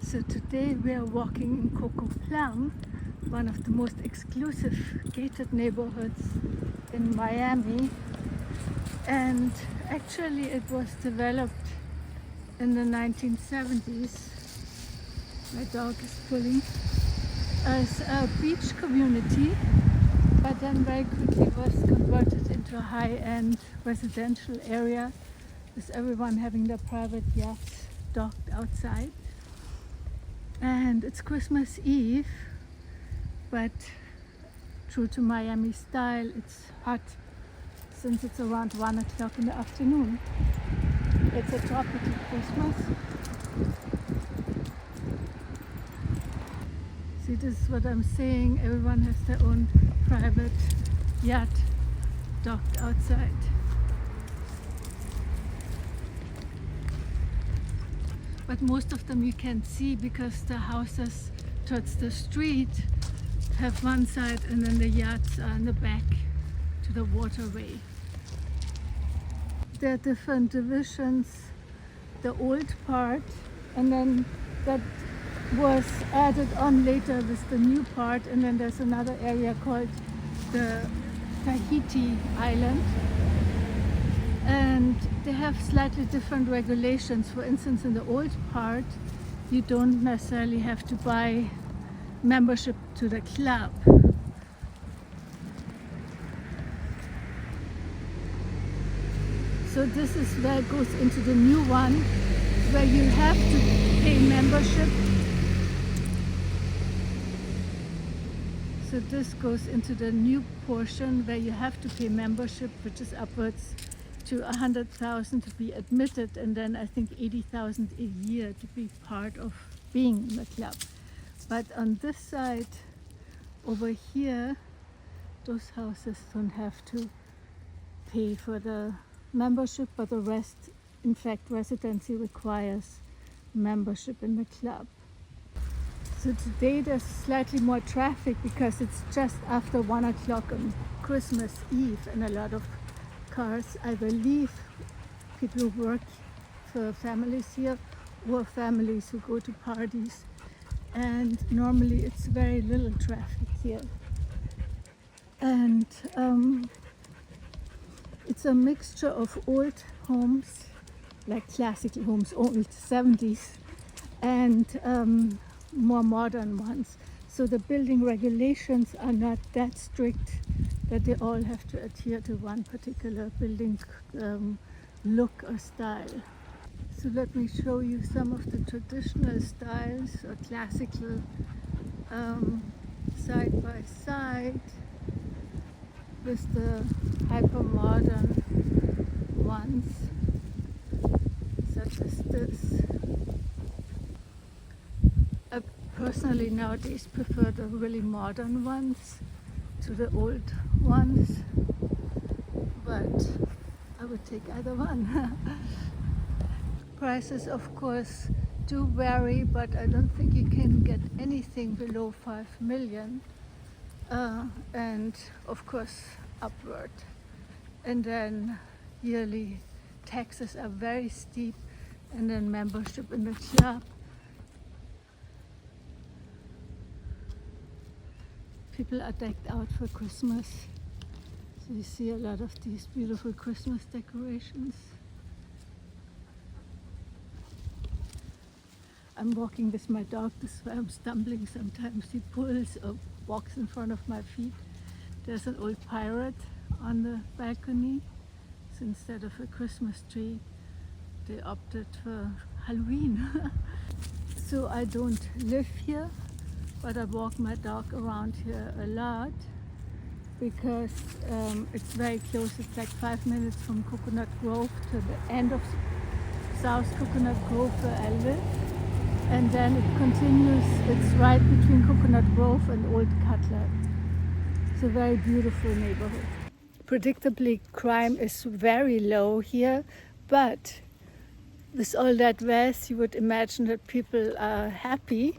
So today we are walking in Cocoplum, one of the most exclusive gated neighborhoods in Miami. And actually it was developed in the 1970s, my dog is pulling, as a beach community, but then very quickly was converted into a high-end residential area with everyone having their private yachts docked outside. And it's Christmas Eve, but true to Miami style, it's hot since it's around 1 o'clock in the afternoon. It's a tropical Christmas. See, this is what I'm saying. Everyone has their own private yacht docked outside. But most of them you can't see because the houses towards the street have one side and then the yachts are in the back to the waterway. There are different divisions. The old part, and then that was added on later with the new part, and then there's another area called the Tahiti Island. And they have slightly different regulations. For instance, in the old part, you don't necessarily have to buy membership to the club. So this is where it goes into the new one, where you have to pay membership. So this goes into the new portion where you have to pay membership, which is upwards to 100,000 to be admitted, and then I think 80,000 a year to be part of being in the club. But on this side over here, those houses don't have to pay for the membership, but the rest, in fact, residency requires membership in the club. So today there's slightly more traffic because it's just after 1 o'clock on Christmas Eve, and a lot of cars, I believe, people who work for families here or families who go to parties, and normally it's very little traffic here. And it's a mixture of old homes, like classical homes, old 70s, and more modern ones. So the building regulations are not that strict that they all have to adhere to one particular building look or style. So let me show you some of the traditional styles or classical side by side with the hyper-modern ones, such as this. I personally nowadays prefer the really modern ones to the old ones, but I would take either one. Prices, of course, do vary, but I don't think you can get anything below 5 million. And of course upward, and then yearly taxes are very steep, and then membership in the club. People are decked out for Christmas, so you see a lot of these beautiful Christmas decorations. I'm walking with my dog, this is why I'm stumbling sometimes. He pulls or walks in front of my feet. There's an old pirate on the balcony. So instead of a Christmas tree, they opted for Halloween. So I don't live here, but I walk my dog around here a lot because it's very close. It's like 5 minutes from Coconut Grove to the end of South Coconut Grove where I live. And then it continues, it's right between Coconut Grove and Old Cutler. It's a very beautiful neighborhood. Predictably, crime is very low here, but with all that mess, you would imagine that people are happy.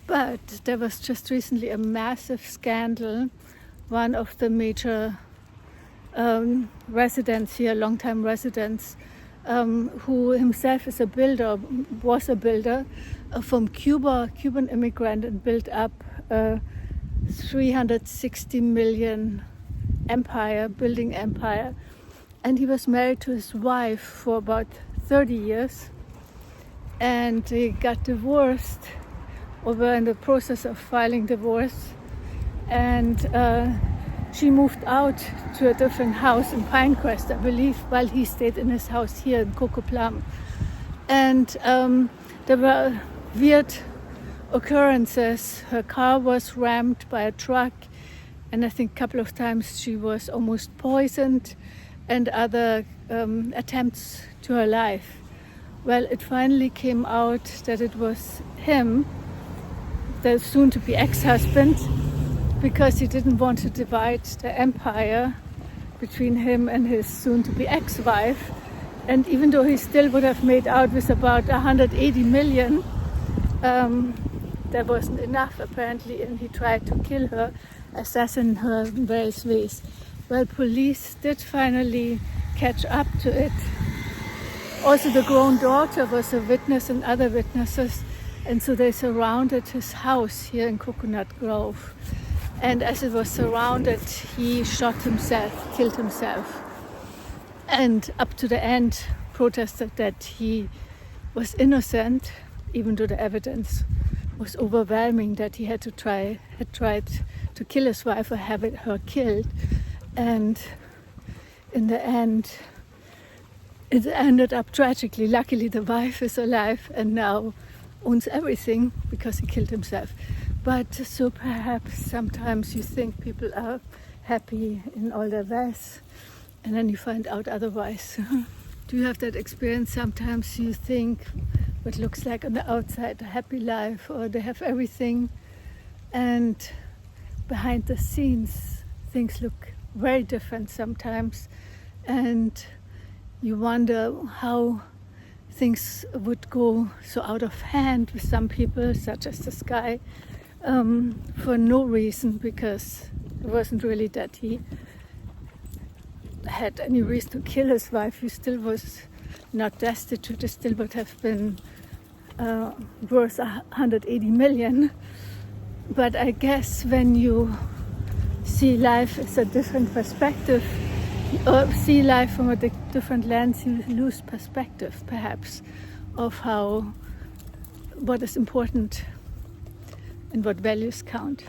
But there was just recently a massive scandal. One of the major residents here, long-time residents, who himself is a builder, was a builder from Cuba, Cuban immigrant, and built up a 360 million building empire. And he was married to his wife for about 30 years. And they got divorced, or were in the process of filing divorce. And she moved out to a different house in Pinecrest, I believe, while he stayed in his house here in Cocoplum. And there were weird occurrences. Her car was rammed by a truck, and I think a couple of times she was almost poisoned, and other attempts to her life. Well, it finally came out that it was him, the soon-to-be ex-husband, because he didn't want to divide the empire between him and his soon-to-be ex-wife. And even though he still would have made out with about 180 million, that wasn't enough apparently, and he tried to kill her, assassinate her in various ways. Well, police did finally catch up to it. Also, the grown daughter was a witness and other witnesses, and so they surrounded his house here in Coconut Grove. And as it was surrounded, he shot himself, killed himself. And up to the end, protested that he was innocent, even though the evidence was overwhelming that he had tried to kill his wife or have her killed. And in the end, it ended up tragically. Luckily, the wife is alive and now owns everything because he killed himself. But so perhaps sometimes you think people are happy in all their mess, and then you find out otherwise. Do you have that experience? Sometimes you think what looks like on the outside a happy life, or they have everything, and behind the scenes things look very different sometimes, and you wonder how things would go so out of hand with some people, such as this guy, for no reason, because it wasn't really that he had any reason to kill his wife. He still was not destitute. He still would have been worth 180 million. But I guess when you see life as a different perspective, or see life from a different lens, you lose perspective, perhaps, of what is important and what values count.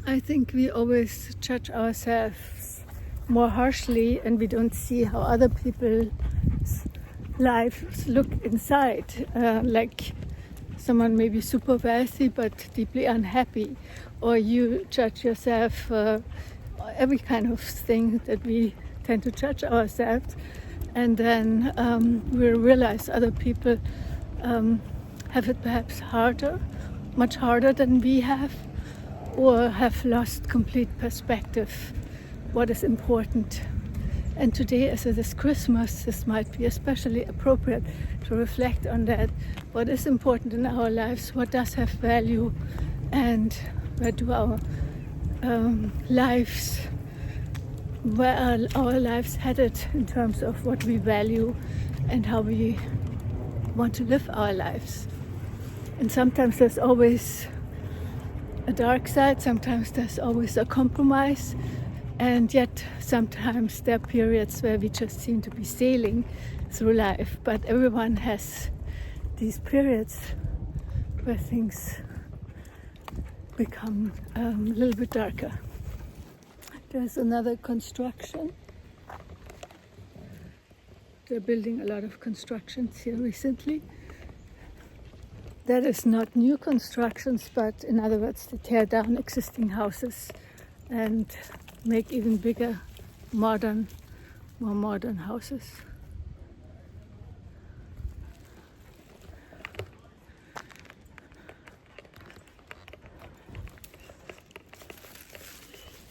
I think we always judge ourselves more harshly, and we don't see how other people's lives look inside. Like someone may be super wealthy but deeply unhappy, or you judge yourself every kind of thing that we tend to judge ourselves, and then we realize other people have it perhaps much harder than we have, or have lost complete perspective what is important. And today, as it is Christmas, this might be especially appropriate to reflect on that. What is important in our lives, what does have value, and where do our lives, where are our lives headed in terms of what we value and how we want to live our lives. And sometimes there's always a dark side, sometimes there's always a compromise, and yet sometimes there are periods where we just seem to be sailing through life. But everyone has these periods where things become a little bit darker. There's another construction. They're building a lot of constructions here recently. That is not new constructions, but in other words, they tear down existing houses and make even bigger, more modern houses.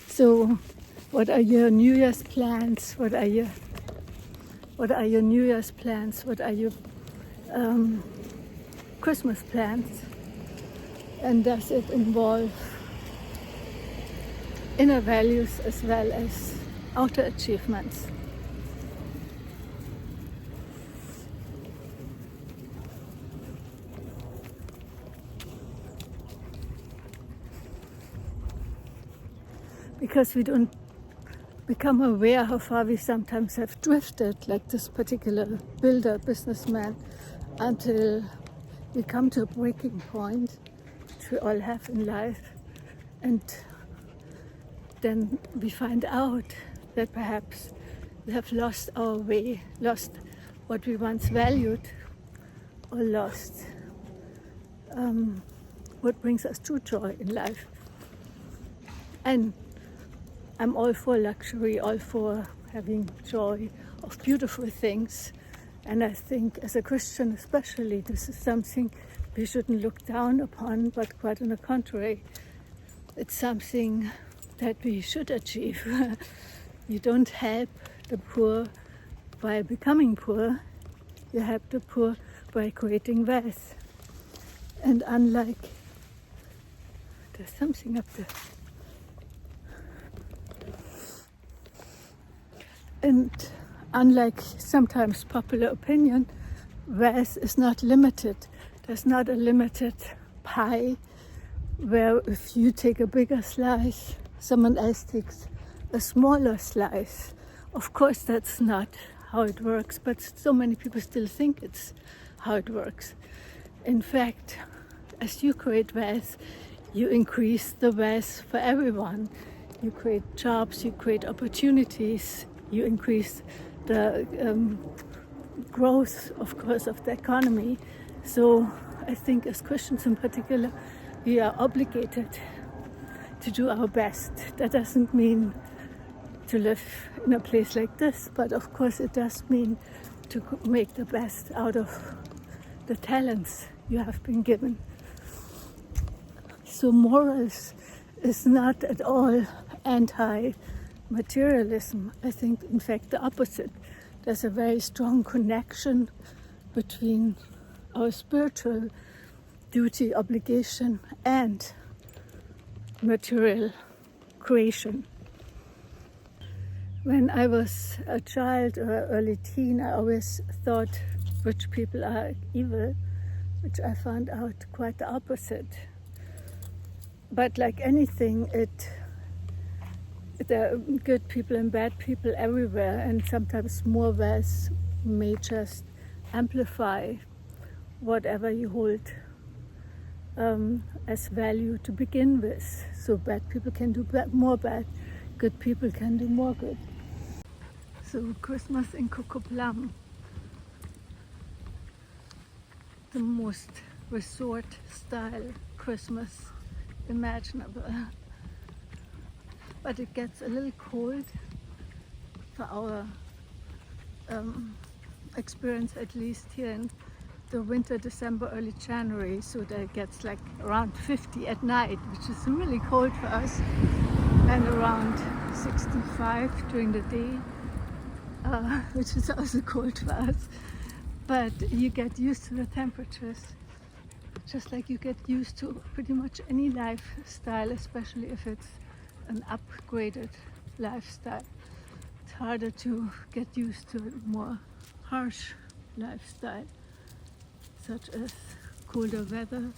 So, what are your New Year's plans? What are your New Year's plans? What are your Christmas plans? And does it involve inner values as well as outer achievements? because we don't become aware how far we sometimes have drifted, like this particular builder, businessman, until we come to a breaking point, which we all have in life, and then we find out that perhaps we have lost our way, lost what we once valued, or lost what brings us true joy in life. And I'm all for luxury, all for having joy of beautiful things. And I think as a Christian especially, this is something we shouldn't look down upon, but quite on the contrary, it's something that we should achieve. You don't help the poor by becoming poor, you help the poor by creating wealth. And unlike, there's something up there. And unlike sometimes popular opinion, wealth is not limited. There's not a limited pie where if you take a bigger slice, someone else takes a smaller slice. Of course, that's not how it works, but so many people still think it's how it works. In fact, as you create wealth, you increase the wealth for everyone. You create jobs, you create opportunities, you increase the growth, of course, of the economy. So I think as Christians in particular, we are obligated to do our best. That doesn't mean to live in a place like this, but of course it does mean to make the best out of the talents you have been given. So morals is not at all anti-materialism. I think, in fact, the opposite. There's a very strong connection between our spiritual duty, obligation, and material creation. When I was a child or early teen, I always thought rich people are evil, which I found out quite the opposite. But like anything, there are good people and bad people everywhere, and sometimes more wealth may just amplify whatever you hold as value to begin with. So bad people can do more bad, good people can do more good. So Christmas in Cocoplum, the most resort style Christmas imaginable. But it gets a little cold for our experience, at least here in the winter, December, early January, so that it gets like around 50 at night, which is really cold for us, and around 65 during the day, which is also cold for us. But you get used to the temperatures, just like you get used to pretty much any lifestyle, especially if it's an upgraded lifestyle. It's harder to get used to a more harsh lifestyle, such as colder weather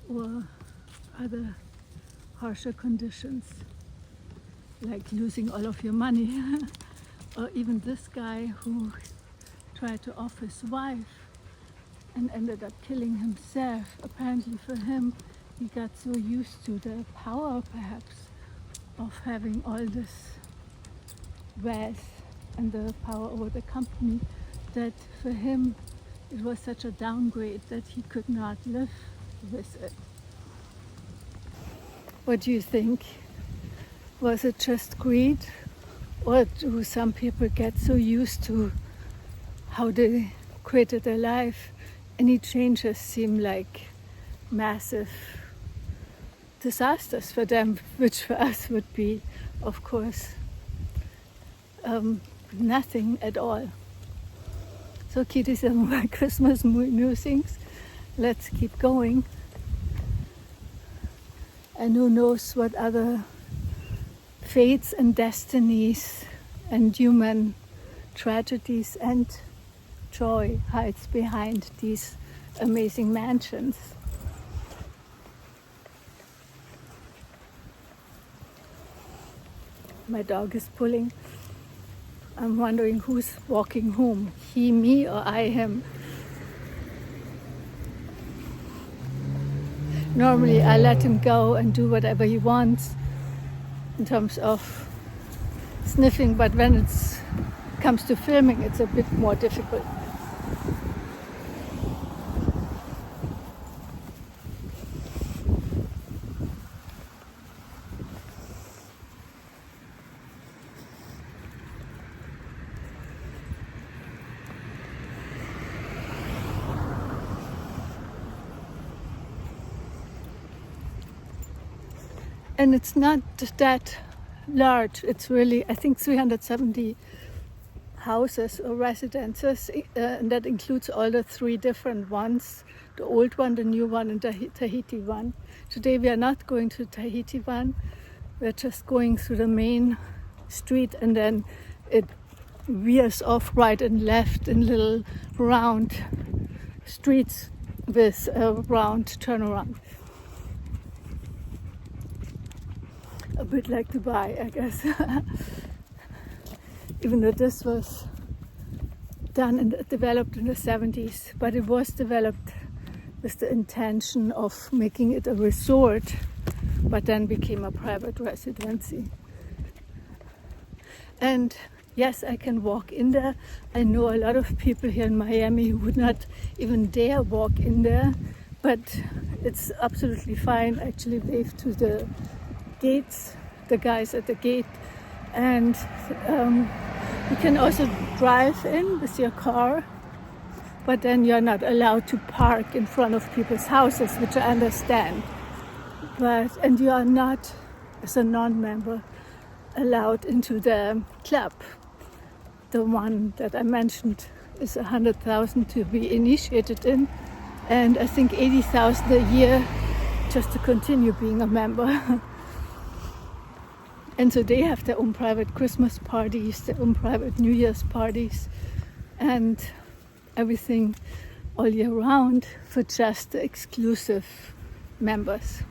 or other harsher conditions, like losing all of your money. Or even this guy who tried to off his wife and ended up killing himself. Apparently for him, he got so used to the power, perhaps, of having all this wealth and the power over the company, that for him it was such a downgrade that he could not live with it. What do you think? Was it just greed? Or do some people get so used to how they created their life, any changes seem like massive disasters for them, which for us would be, of course, nothing at all. So these are my Christmas musings. Let's keep going. And who knows what other fates and destinies and human tragedies and joy hides behind these amazing mansions. my dog is pulling. I'm wondering who's walking whom, he, me, or I, him. Normally I let him go and do whatever he wants in terms of sniffing, but when it comes to filming, it's a bit more difficult. And it's not that large. It's really, I think, 370 houses or residences, and that includes all the three different ones, the old one, the new one, and the Tahiti one. Today we are not going to Tahiti one. We're just going through the main street, and then it veers off right and left in little round streets with a round turnaround. A bit like Dubai, I guess. Even though this was done and developed in the 70s, but it was developed with the intention of making it a resort, but then became a private residency. And yes, I can walk in there. I know a lot of people here in Miami who would not even dare walk in there, but it's absolutely fine. I actually wave to the gates, the guys at the gate, and you can also drive in with your car, but then you're not allowed to park in front of people's houses, which I understand. And you are not, as a non-member, allowed into the club. The one that I mentioned is 100,000 to be initiated in, and I think 80,000 a year just to continue being a member. And so they have their own private Christmas parties, their own private New Year's parties, and everything all year round for just the exclusive members.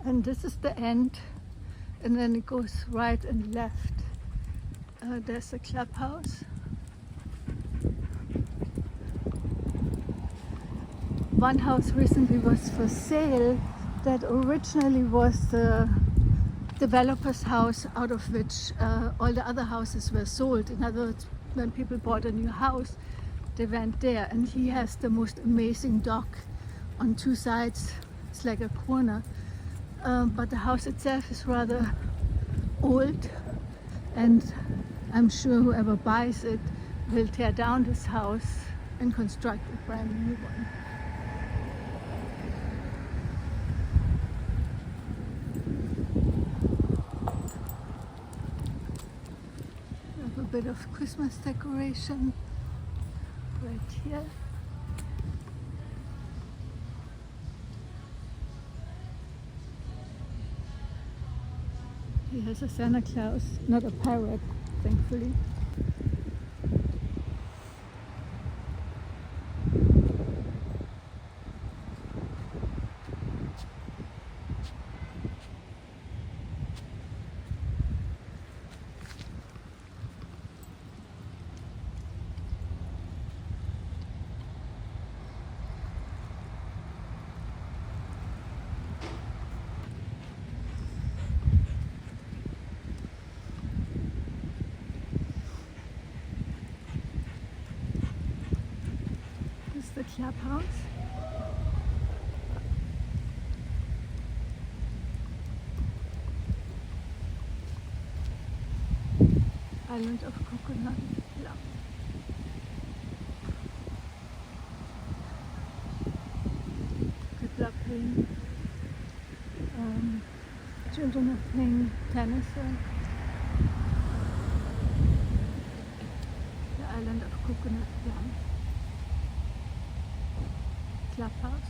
And this is the end, and then it goes right and left. There's a clubhouse. One house recently was for sale that originally was the developer's house out of which all the other houses were sold. In other words, when people bought a new house, they went there, and he has the most amazing dock on two sides. It's like a corner, but the house itself is rather old, and I'm sure whoever buys it will tear down this house and construct a brand new one. A bit of Christmas decoration right here. Here's a Santa Claus, not a pirate, thankfully. The clubhouse. Island of Coconut. People are playing, children are playing tennis there. The island of Coconut Plum. Clubhouse.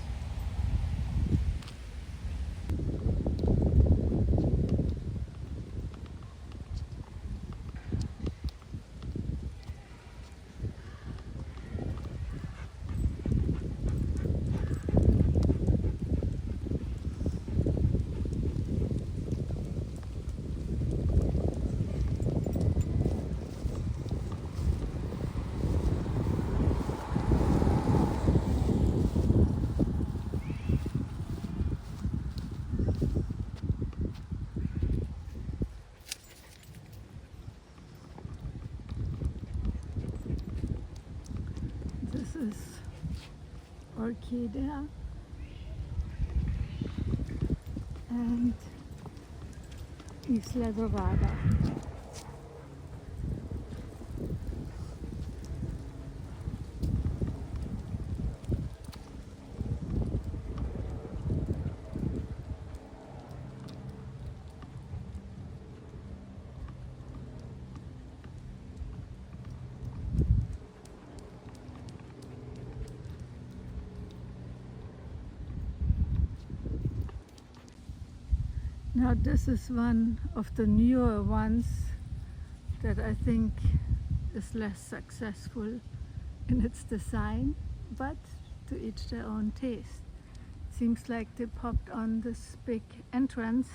orchidea and Isla Dorada. Now this is one of the newer ones that I think is less successful in its design, but to each their own taste. Seems like they popped on this big entrance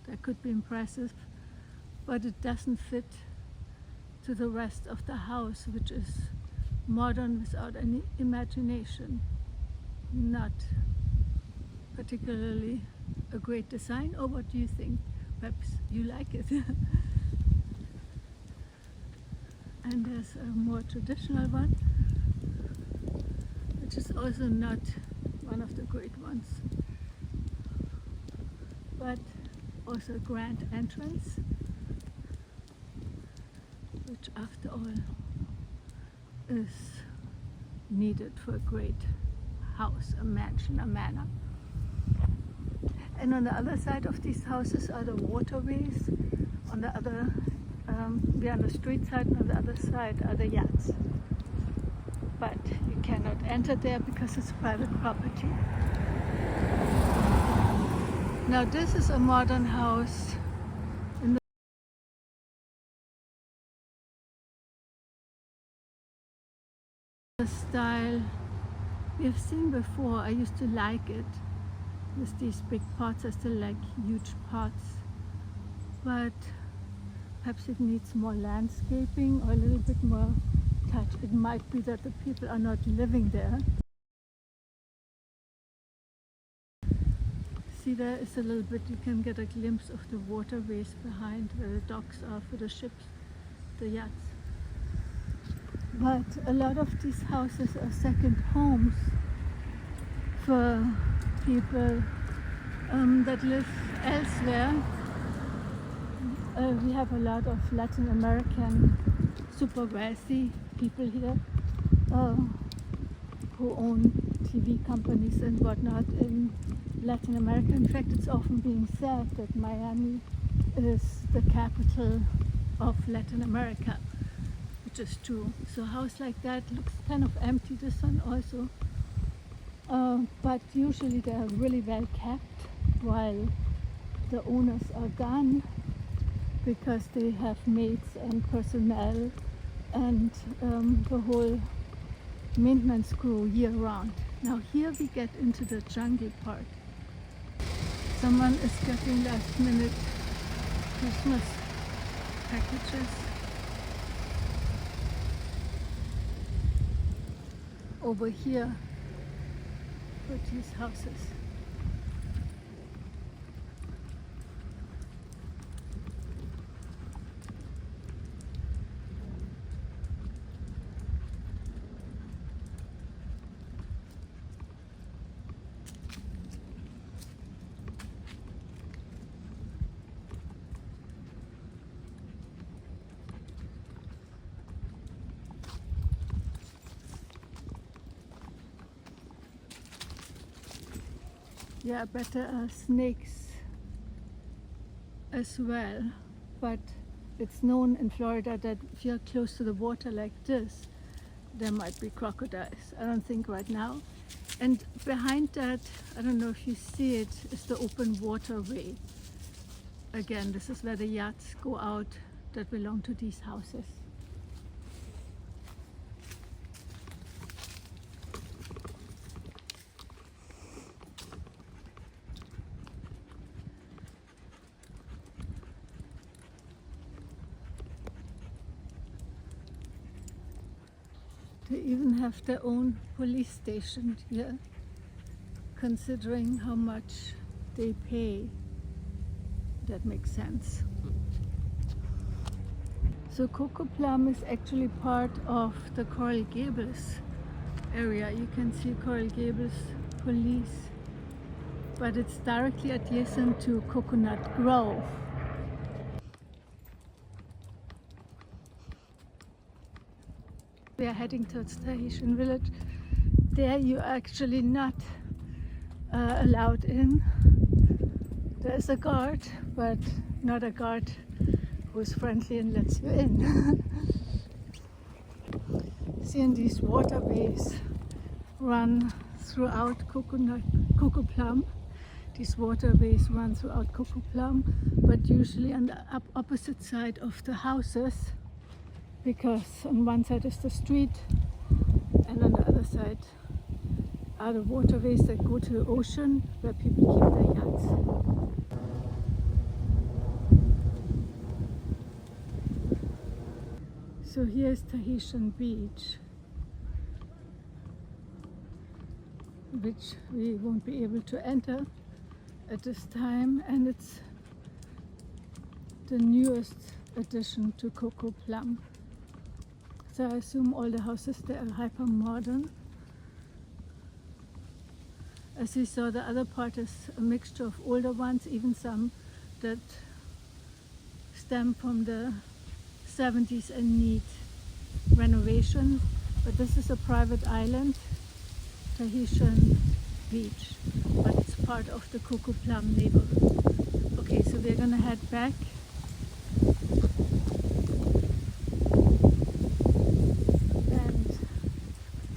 that could be impressive, but it doesn't fit to the rest of the house, which is modern without any imagination. Not particularly a great design, or what do you think? Perhaps you like it. And there's a more traditional one, which is also not one of the great ones, but also a grand entrance, which after all is needed for a great house, a mansion, a manor. And on the other side of these houses are the waterways. On the other, we're on the street side, and on the other side are the yachts. But you cannot enter there because it's private property. Now this is a modern house in the style we have seen before. I used to like it. With these big pots, I still like huge pots, but perhaps it needs more landscaping or a little bit more touch. It might be that the people are not living there. See, there is a little bit, you can get a glimpse of the waterways behind where the docks are for the ships, the yachts. But a lot of these houses are second homes for people that live elsewhere. We have a lot of Latin American super wealthy people here who own TV companies and whatnot in Latin America. In fact, it's often being said that Miami is the capital of Latin America, which is true. So a house like that looks kind of empty, this one also. But usually they are really well kept while the owners are gone, because they have maids and personnel and the whole maintenance crew year round. Now here we get into the jungle part. Someone is getting last minute Christmas packages. Over here for these houses. Yeah, better snakes as well, but it's known in Florida that if you're close to the water like this, there might be crocodiles. I don't think right now. And behind that, I don't know if you see it, is the open waterway. Again, this is where the yachts go out that belong to these houses. They even have their own police station here, considering how much they pay. That makes sense. So Cocoplum is actually part of the Coral Gables area. You can see Coral Gables Police, but it's directly adjacent to Coconut Grove. We are heading towards Tahitian village. There you're actually not allowed in. There's a guard, but not a guard who's friendly and lets you in. Seeing these waterways run throughout Cocoplum. These waterways run throughout Cocoplum, but usually on the opposite side of the houses, because on one side is the street and on the other side are the waterways that go to the ocean where people keep their yachts. So here's Tahitian Beach, which we won't be able to enter at this time, and it's the newest addition to Cocoplum. So I assume all the houses there are hyper modern. As we saw, the other part is a mixture of older ones, even some that stem from the 70s and need renovation. But this is a private island, Tahitian Beach, but it's part of the Cocoplum neighborhood. Okay, so we're gonna head back. And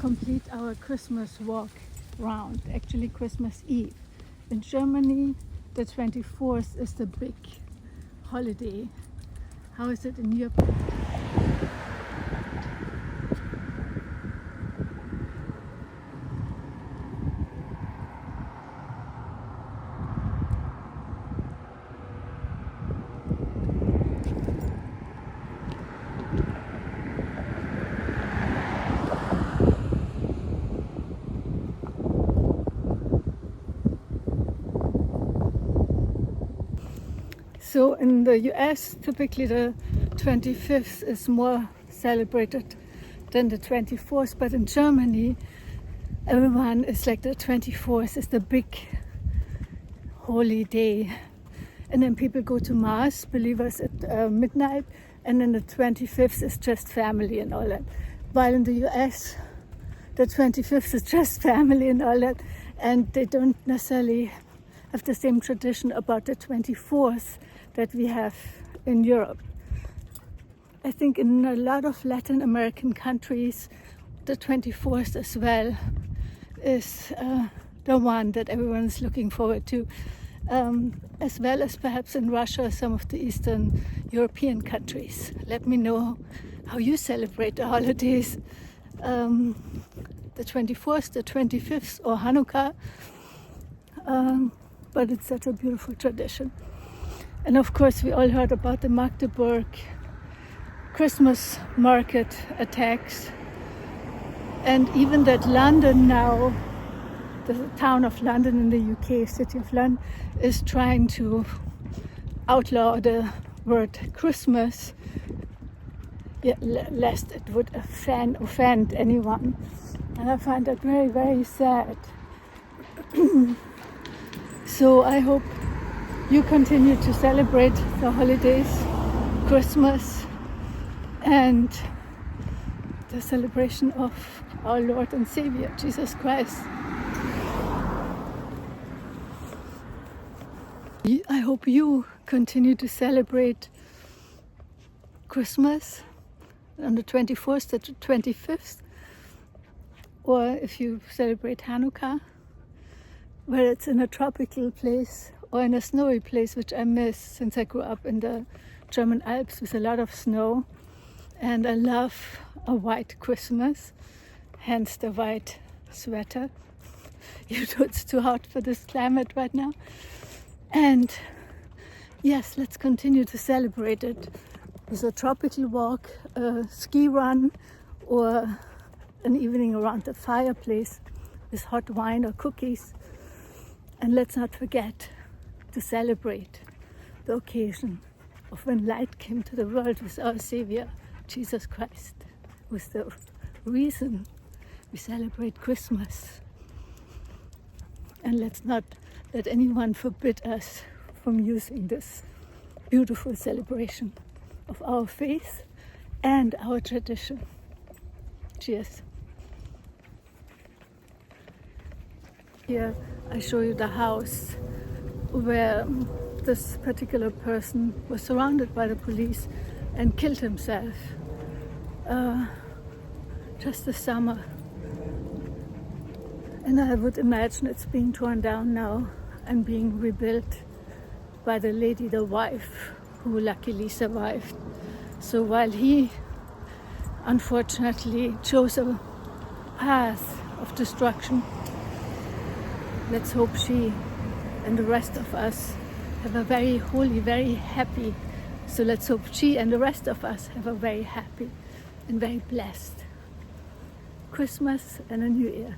complete our Christmas walk round, actually Christmas Eve. In Germany, the 24th is the big holiday. How is it in Europe? So in the US, typically the 25th is more celebrated than the 24th, but in Germany, everyone is like the 24th is the big holy day. And then people go to Mass, believers at midnight, and then the 25th is just family and all that. While in the US, the 25th is just family and all that, and they don't necessarily have the same tradition about the 24th that we have in Europe. I think in a lot of Latin American countries, the 24th as well is the one that everyone is looking forward to, as well as perhaps in Russia, some of the Eastern European countries. Let me know how you celebrate the holidays, the 24th, the 25th, or Hanukkah, but it's such a beautiful tradition. And of course, we all heard about the Magdeburg Christmas market attacks, and even that London now, the town of London in the UK, city of London, is trying to outlaw the word Christmas, lest it would offend anyone. And I find that very, very sad. So I hope you continue to celebrate the holidays, Christmas, and the celebration of our Lord and Savior, Jesus Christ. I hope you continue to celebrate Christmas on the 24th to the 25th, or if you celebrate Hanukkah, whether it's in a tropical place or in a snowy place, which I miss since I grew up in the German Alps with a lot of snow. And I love a white Christmas, hence the white sweater. You know, it's too hot for this climate right now. And yes, let's continue to celebrate it with a tropical walk, a ski run, or an evening around the fireplace with hot wine or cookies. And let's not forget to celebrate the occasion of when light came to the world with our Savior, Jesus Christ, who's the reason We celebrate Christmas. And let's not let anyone forbid us from using this beautiful celebration of our faith and our tradition. Cheers. Here I show you the house where this particular person was surrounded by the police and killed himself just this summer. And I would imagine it's being torn down now and being rebuilt by the lady, the wife, who luckily survived. So while he unfortunately chose a path of destruction, let's hope she and the rest of us have a very holy, very happy, so let's hope she and the rest of us have a very happy and very blessed Christmas and a New Year.